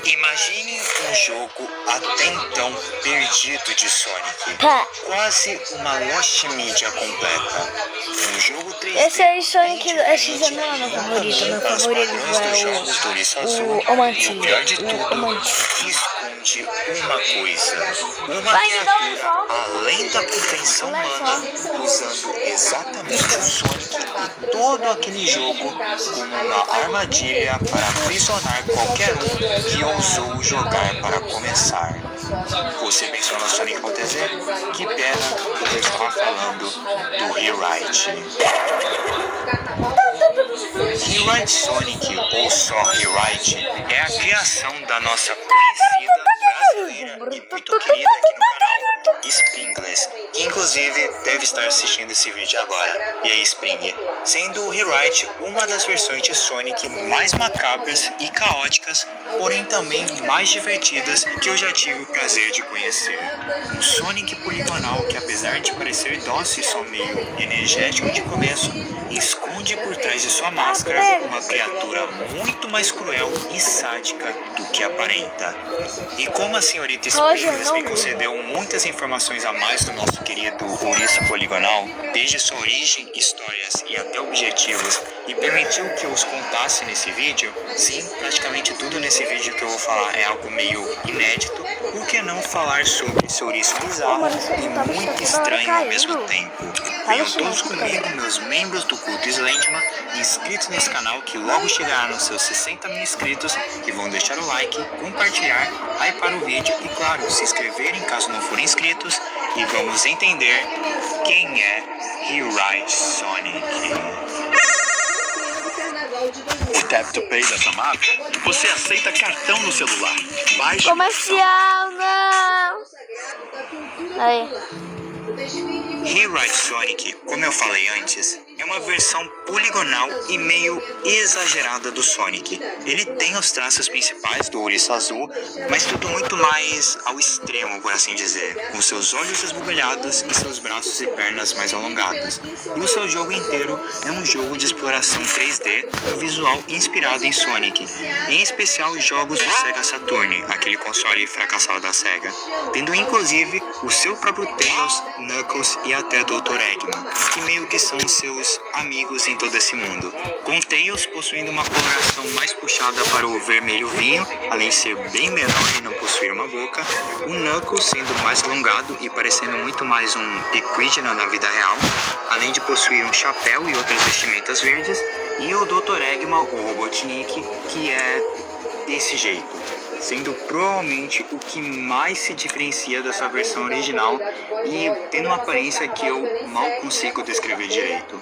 Imagine um jogo até então perdido de Sonic. Quase uma Lost Media completa. Um jogo 3D. Esse aí, Sonic X não é meu favorito. Meu favorito é o Mantinho. E o pior de tudo, esconde uma coisa. Uma criatura além da pretensão humana, usando exatamente o Sonic e todo aquele jogo como uma armadilha para aprisionar qualquer um que ousou jogar para começar. Você pensou no Sonic acontecer? Que pena que eu estava falando do Rewrite. Rewrite Sonic, ou só Rewrite, é a criação da nossa conhecida brasileira e muito querida aqui no canal, Springless, que inclusive deve estar assistindo esse vídeo agora. E aí, Spring? Sendo o Rewrite uma das versões de Sonic mais macabras e caóticas, porém também mais divertidas que eu já tive o prazer de conhecer. Um Sonic poligonal que, apesar de parecer dócil e só meio energético de começo, esconde por trás de sua máscara uma criatura muito mais cruel e sádica do que aparenta. E como a senhorita Springless me concedeu muitas informações a mais do nosso querido ouriço poligonal, desde sua origem, histórias e até objetivos, e permitiu que eu os contasse nesse vídeo, sim, praticamente tudo nesse vídeo que eu vou falar é algo meio inédito, por que não falar sobre seu ouriço bizarro e muito estranho ao mesmo tempo? Venham todos comigo, meus membros do culto Slenderman, inscritos nesse canal que logo chegará nos seus 60 mil inscritos, que vão deixar o like, compartilhar, hypar o vídeo e, claro, se inscreverem caso não forem inscritos, e vamos entender quem é Rewrite Sonic. O Tap to Pay da Samara, você aceita cartão no celular. Baixe Comercial, não! Aí. Rewrite Sonic, como eu falei antes, é uma versão poligonal e meio exagerada do Sonic. Ele tem os traços principais do ouriço azul, mas tudo muito mais ao extremo, por assim dizer, com seus olhos esbugalhados e seus braços e pernas mais alongados. E o seu jogo inteiro é um jogo de exploração 3D com visual inspirado em Sonic, em especial os jogos do Sega Saturn, aquele console fracassado da Sega, tendo inclusive o seu próprio Tails, Knuckles e até Dr. Eggman, que meio que são seus amigos em todo esse mundo. Com Tails possuindo uma coloração mais puxada para o vermelho vinho, além de ser bem menor e não possuir uma boca, o Knuckles sendo mais alongado e parecendo muito mais um Equidna na vida real, além de possuir um chapéu e outras vestimentas verdes, e o Dr. Eggman, o Robotnik, que é desse jeito, sendo provavelmente o que mais se diferencia da sua versão original e tendo uma aparência que eu mal consigo descrever direito.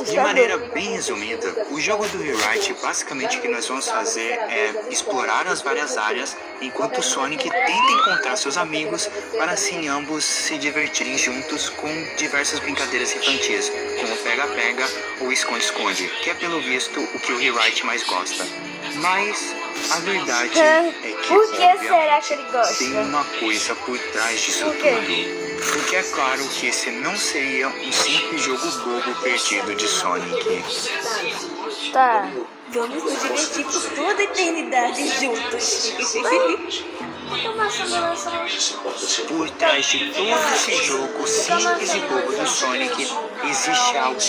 De maneira bem resumida, o jogo do Rewrite, basicamente o que nós vamos fazer é explorar as várias áreas enquanto Sonic tenta encontrar seus amigos para assim ambos se divertirem juntos com diversas brincadeiras infantis, como pega-pega ou esconde-esconde, que é pelo visto o que o Rewrite mais gosta. Mas a verdade é que por que será que ele gosta? tem uma coisa por trás disso tudo. Porque é claro que esse não seria um simples jogo bobo perdido de Sonic. Tá. Vamos nos divertir por toda a eternidade juntos. Por trás de todo esse jogo simples e bobo do Sonic, existe algo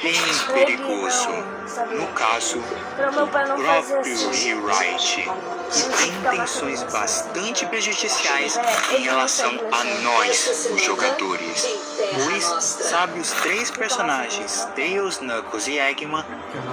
bem perigoso. No caso, o próprio Rewrite, que tem intenções bastante prejudiciais em relação a nós, os jogadores. Pois, sabe, os três personagens, Tails, Knuckles e Eggman,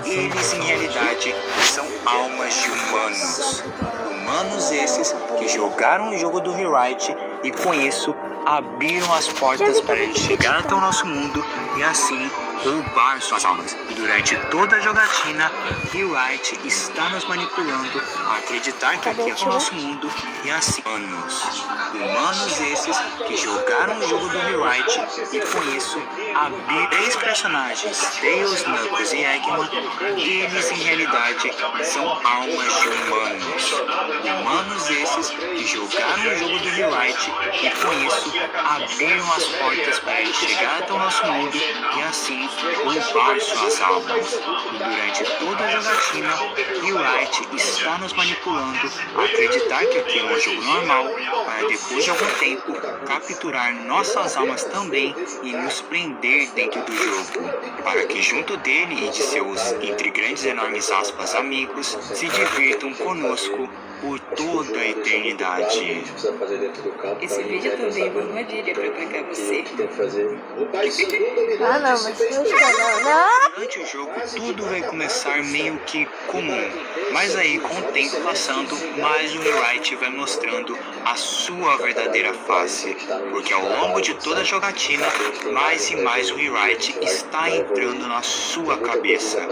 eles em realidade são almas de humanos. Humanos esses que jogaram o jogo do Rewrite e com isso abriram as portas para ele chegar até o nosso mundo e assim roubar suas almas. E durante toda a jogatina, Rewrite está nos manipulando a acreditar que aqui é o nosso mundo e assim humanos esses que jogaram o jogo do Rewrite e com isso abriram três personagens, Tails, Knuckles e Eggman, eles em realidade são almas de humanos. Humanos esses chances de jogar no jogo do Rewrite e com isso abriram as portas para ele chegar até o nosso mundo e assim roubar suas almas. E durante toda a jogatina, Rewrite está nos manipulando a acreditar que aquilo é um jogo normal, para depois de algum tempo capturar nossas almas também e nos prender dentro do jogo, para que junto dele e de seus, entre grandes e enormes aspas, amigos, se divirtam conosco por toda a eternidade. Esse vídeo também é uma armadilha pra pegar você. Ah, não, mas não. Durante o jogo, tudo vai começar meio que comum, mas aí com o tempo passando, mais o Rewrite vai mostrando a sua verdadeira face, porque ao longo de toda a jogatina, mais e mais o Rewrite está entrando na sua cabeça,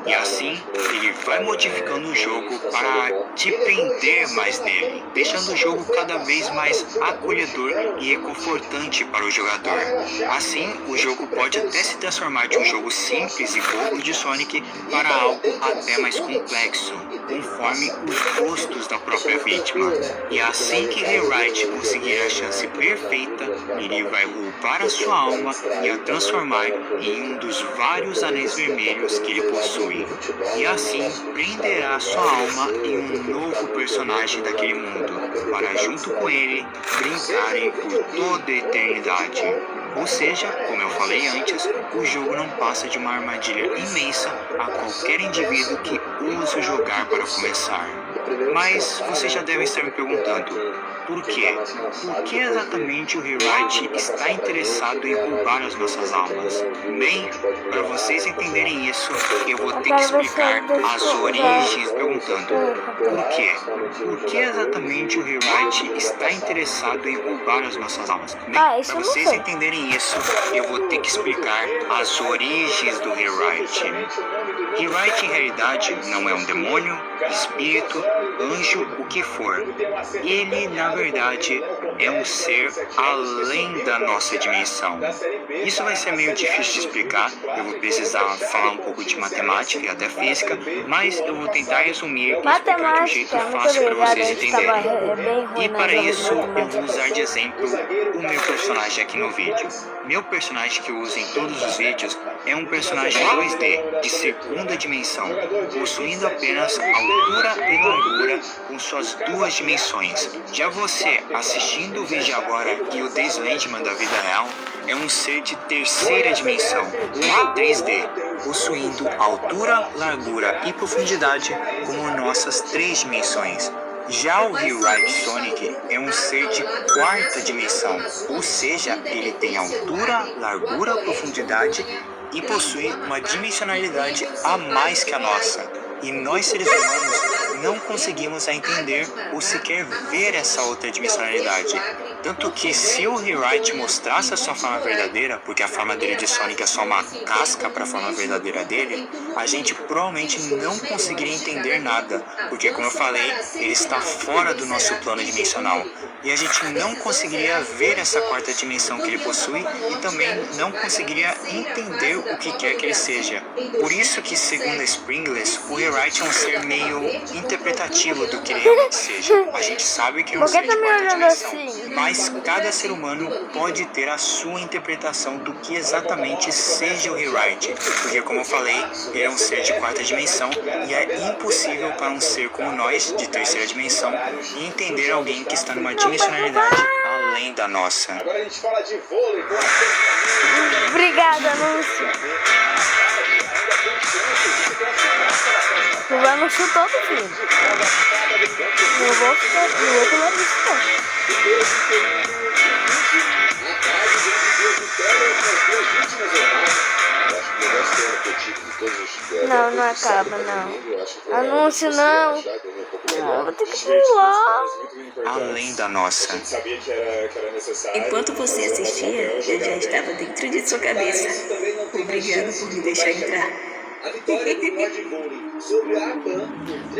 e assim ele vai modificando o jogo para te prender mais nele, deixando o jogo cada vez mais acolhedor e reconfortante para o jogador. Assim, o jogo pode até se transformar de um jogo simples e bobo de Sonic para algo até mais complexo, conforme os gostos da própria vítima. E assim que Rewrite conseguir a chance perfeita, ele vai roubar a sua alma e a transformar em um dos vários anéis vermelhos que ele possui. E assim prenderá sua alma em um novo personagem daquele mundo, para junto com ele brincarem por toda a eternidade. Ou seja, como eu falei antes, o jogo não passa de uma armadilha imensa a qualquer indivíduo que ousa jogar para começar. Mas você já deve estar me perguntando, por quê? Por que exatamente o Rewrite está interessado em roubar as nossas almas? Bem, para vocês entenderem isso, eu vou ter que explicar as origens perguntando, por quê? Por que exatamente o Rewrite está interessado em roubar as nossas almas? Bem, para vocês entenderem isso, eu vou ter que explicar as origens do Rewrite. Rewrite, em realidade, não é um demônio, espírito, anjo, o que for. Ele, na verdade, é um ser além da nossa dimensão. Isso vai ser meio difícil de explicar, eu vou precisar falar um pouco de matemática e até física, mas eu vou tentar resumir e explicar de um jeito fácil para vocês entenderem. E para isso, eu vou usar de exemplo o meu personagem aqui no vídeo. Meu personagem que eu uso em todos os vídeos é um personagem 2D de segunda dimensão, possuindo apenas altura e largura com suas duas dimensões. Já você, assistindo o vídeo agora e o The Slenderman da vida real, é um ser de terceira dimensão, 3D, possuindo altura, largura e profundidade como nossas três dimensões. Já o Rewrite Sonic é um ser de quarta dimensão, ou seja, ele tem altura, largura, profundidade e possui uma dimensionalidade a mais que a nossa. E nós, seres humanos, não conseguimos entender ou sequer ver essa outra dimensionalidade. Tanto que se o Rewrite mostrasse a sua forma verdadeira, porque a forma dele de Sonic é só uma casca para a forma verdadeira dele, a gente provavelmente não conseguiria entender nada, porque como eu falei, ele está fora do nosso plano dimensional. E a gente não conseguiria ver essa quarta dimensão que ele possui e também não conseguiria entender o que quer que ele seja. Por isso que, segundo a Springless, o Rewrite é um ser meio interpretativo do que ele realmente seja. A gente sabe que é um ser de quarta dimensão, mas cada ser humano pode ter a sua interpretação do que exatamente seja o Rewrite, porque como eu falei, ele é um ser de quarta dimensão e é impossível para um ser como nós, de terceira dimensão, entender alguém que está numa dimensionalidade além da nossa. Agora a gente fala de vôlei. Obrigada, Lúcio. Tu vai no chute todo, filho. Eu vou ficar no outro lado do chute. Não, não acaba, não. Anúncio, não. Não, vou ter que pular. Além da nossa. Enquanto você assistia, eu já estava dentro de sua cabeça. Obrigado por me deixar entrar. E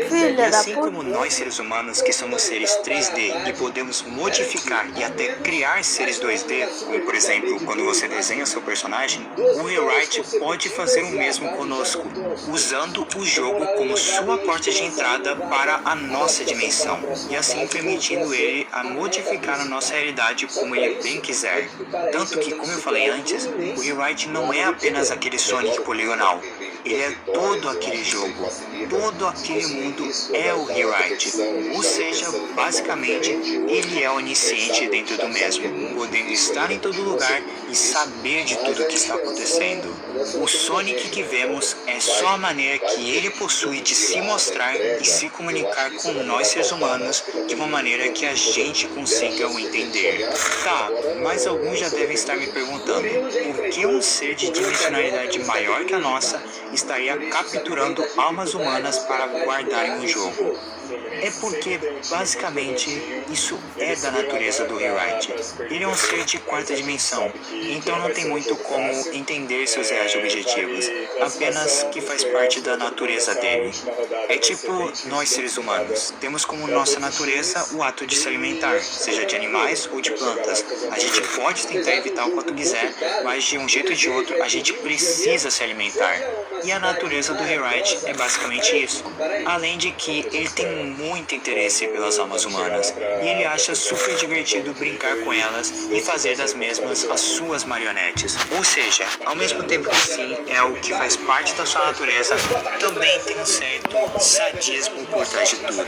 Filha da assim puta. como nós seres humanos que somos seres 3D e podemos modificar e até criar seres 2D, como por exemplo quando você desenha seu personagem, o Rewrite pode fazer o mesmo conosco, usando o jogo como sua porta de entrada para a nossa dimensão, e assim permitindo ele a modificar a nossa realidade como ele bem quiser. Tanto que, como eu falei antes, o Rewrite não é apenas aquele Sonic poligonal. Ele é todo aquele jogo, todo aquele mundo é o Rewrite. Ou seja, basicamente, ele é onisciente dentro do mesmo, podendo estar em todo lugar e saber de tudo o que está acontecendo. O Sonic que vemos é só a maneira que ele possui de se mostrar e se comunicar com nós seres humanos de uma maneira que a gente consiga o entender. Tá, mas alguns já devem estar me perguntando, por que um ser de dimensionalidade maior que a nossa estaria capturando almas humanas para guardar em um jogo? É porque, basicamente, isso é da natureza do Rewrite. Ele é um ser de quarta dimensão, então não tem muito como entender seus reais objetivos, apenas que faz parte da natureza dele. É tipo nós seres humanos, temos como nossa natureza o ato de se alimentar, seja de animais ou de plantas. A gente pode tentar evitar o quanto quiser, mas de um jeito ou de outro a gente precisa se alimentar. E a natureza do Rewrite é basicamente isso. Além de que ele tem muito interesse pelas almas humanas, e ele acha super divertido brincar com elas e fazer das mesmas as suas marionetes. Ou seja, ao mesmo tempo que sim, é algo que faz parte da sua natureza, também tem um certo sadismo por trás de tudo.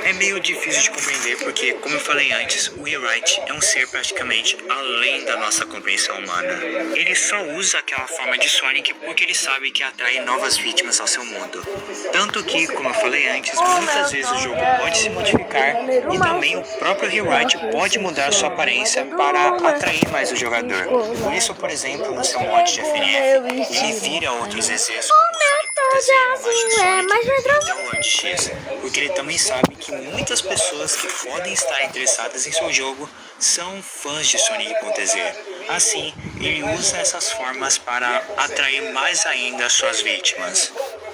É meio difícil de compreender porque, como eu falei antes, o Rewrite é um ser praticamente além da nossa compreensão humana. Ele só usa aquela forma de Sonic porque ele sabe que atrai novas vítimas ao seu mundo. Tanto que, como eu falei antes, muitas vezes o jogo pode se modificar e também o próprio Rewrite pode mudar sua aparência para atrair mais o jogador. Por isso, por exemplo, no seu mod de FNF, ele vira outros exércitos como Lord X, porque ele também sabe que muitas pessoas que podem estar interessadas em seu jogo são fãs de Sonic.exe. Assim, ele usa essas formas para atrair mais ainda suas vítimas.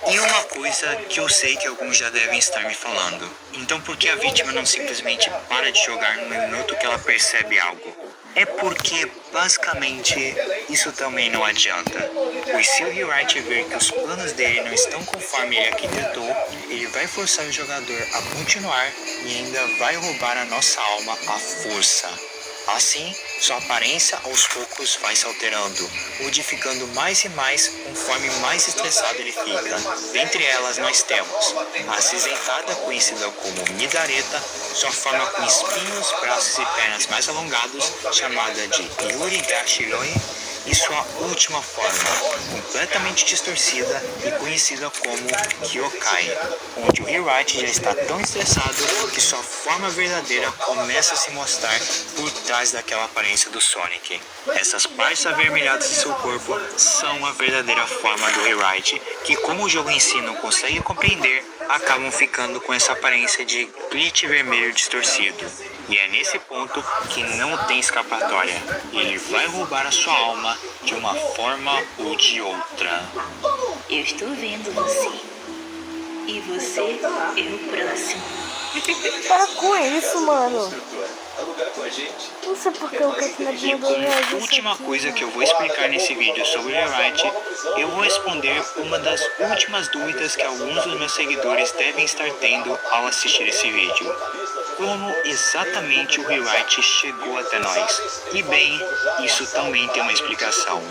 E uma coisa que eu sei que alguns já devem estar me falando. Então por que a vítima não simplesmente para de jogar no minuto que ela percebe algo? É porque, basicamente, isso também não adianta. Pois se o Rewrite ver que os planos dele não estão conforme ele arquitetou, ele vai forçar o jogador a continuar e ainda vai roubar a nossa alma à força. Assim, sua aparência aos poucos vai se alterando, modificando mais e mais conforme mais estressado ele fica. Dentre elas nós temos a acinzentada, conhecida como Midareta, sua forma com espinhos, braços e pernas mais alongados, chamada de Yurigashiroi, e sua última forma, completamente distorcida e conhecida como Kyokai, onde o Rewrite já está tão estressado que sua forma verdadeira começa a se mostrar por trás daquela aparência do Sonic. Essas partes avermelhadas de seu corpo são a verdadeira forma do Rewrite, que como o jogo em si não consegue compreender, acabam ficando com essa aparência de glitch vermelho distorcido. E é nesse ponto que não tem escapatória. Ele vai roubar a sua alma de uma forma ou de outra. Eu estou vendo você. E você é o próximo. Para com isso, mano. Não sei porque eu quero que E como última coisa que eu vou explicar nesse vídeo sobre o Rewrite, eu vou responder uma das últimas dúvidas que alguns dos meus seguidores devem estar tendo ao assistir esse vídeo. Como exatamente o Rewrite chegou até nós? E bem, isso também tem uma explicação.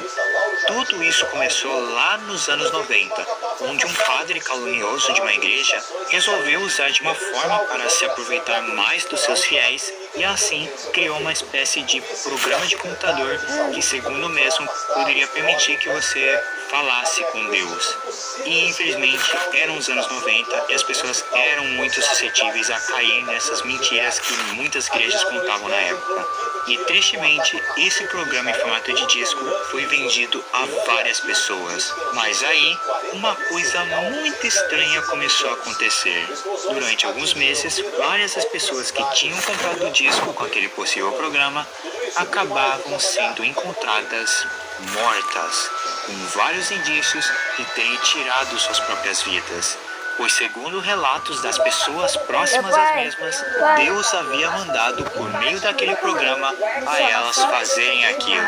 Tudo isso começou lá nos anos 90, onde um padre calunioso de uma igreja resolveu usar de uma forma para se aproveitar mais dos seus fiéis e assim criou uma espécie de programa de computador que, segundo o mesmo, poderia permitir que você falasse com Deus. E infelizmente eram os anos 90 e as pessoas eram muito suscetíveis a cair nessas mentiras que muitas igrejas contavam na época. E tristemente, esse programa em formato de disco foi vendido a várias pessoas. Mas aí, uma coisa muito estranha começou a acontecer. Durante alguns meses, várias das pessoas que tinham comprado o disco com aquele possível programa acabavam sendo encontradas mortas, com vários indícios de terem tirado suas próprias vidas. Pois, segundo relatos das pessoas próximas às mesmas, Deus havia mandado, por meio daquele programa, a elas fazerem aquilo.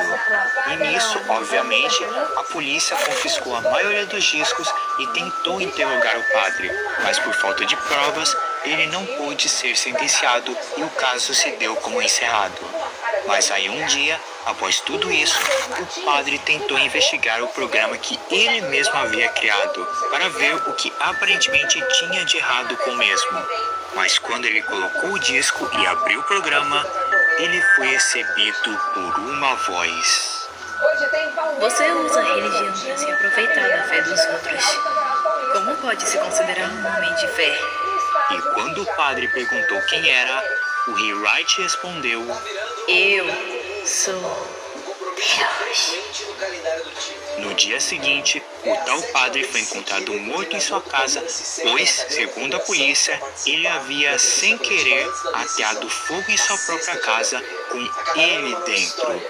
E nisso, obviamente, a polícia confiscou a maioria dos discos e tentou interrogar o padre, mas por falta de provas, ele não pôde ser sentenciado e o caso se deu como encerrado. Mas aí um dia, após tudo isso, o padre tentou investigar o programa que ele mesmo havia criado, para ver o que aparentemente tinha de errado com o mesmo. Mas quando ele colocou o disco e abriu o programa, ele foi recebido por uma voz. Você usa a religião para se aproveitar da fé dos outros. Como pode se considerar um homem de fé? E quando o padre perguntou quem era, o Rewrite respondeu: Eu sou Deus. No dia seguinte, o tal padre foi encontrado morto em sua casa, pois, segundo a polícia, ele havia, sem querer, ateado fogo em sua própria casa com ele dentro.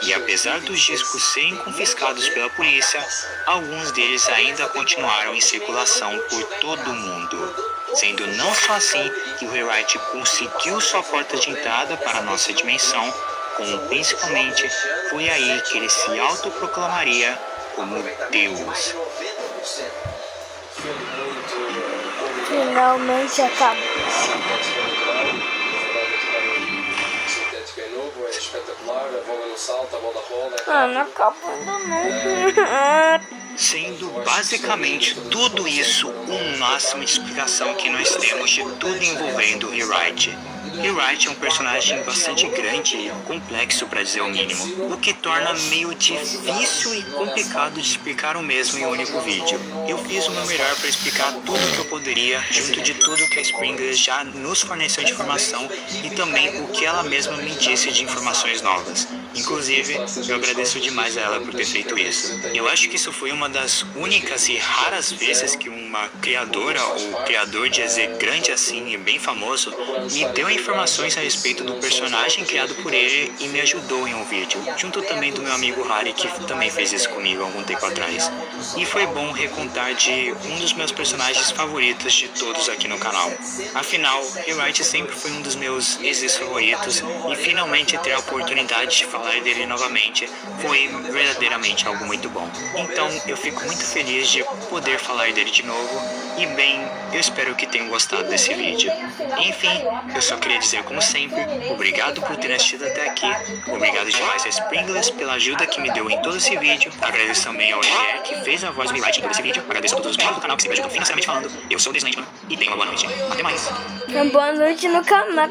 E apesar dos discos serem confiscados pela polícia, alguns deles ainda continuaram em circulação por todo o mundo. Sendo não só assim que o Rewrite conseguiu sua porta de entrada para a nossa dimensão, como principalmente foi aí que ele se autoproclamaria como Deus. Finalmente acabou. Não acabou ainda não. Sendo basicamente tudo isso o máximo de explicação que nós temos de tudo envolvendo o Rewrite. Rewrite é um personagem bastante grande e complexo, para dizer o mínimo, o que torna meio difícil e complicado de explicar o mesmo em um único vídeo. Eu fiz o meu melhor para explicar tudo o que eu poderia, junto de tudo que a Springer já nos forneceu de informação e também o que ela mesma me disse de informações novas. Inclusive, eu agradeço demais a ela por ter feito isso. Eu acho que isso foi uma das únicas e raras vezes que uma criadora ou criador de EZ grande assim e bem famoso me deu informações a respeito do personagem criado por ele e me ajudou em um vídeo, junto também do meu amigo Harry, que também fez isso comigo há algum tempo atrás. E foi bom recontar de um dos meus personagens favoritos de todos aqui no canal. Afinal, Rewrite sempre foi um dos meus exes favoritos e finalmente ter a oportunidade de falar dele novamente foi verdadeiramente algo muito bom. Então eu fico muito feliz de poder falar dele de novo e bem, eu espero que tenham gostado desse vídeo. Enfim, eu só queria dizer como sempre, obrigado por ter assistido até aqui, obrigado demais a Springless pela ajuda que me deu em todo esse vídeo, agradeço também ao Olivier que fez a voz do Rewrite em todo esse vídeo, agradeço a todos os membros do canal que se me ajudam financeiramente falando, eu sou o Deslandman e tenham uma boa noite, até mais. Boa noite no canal.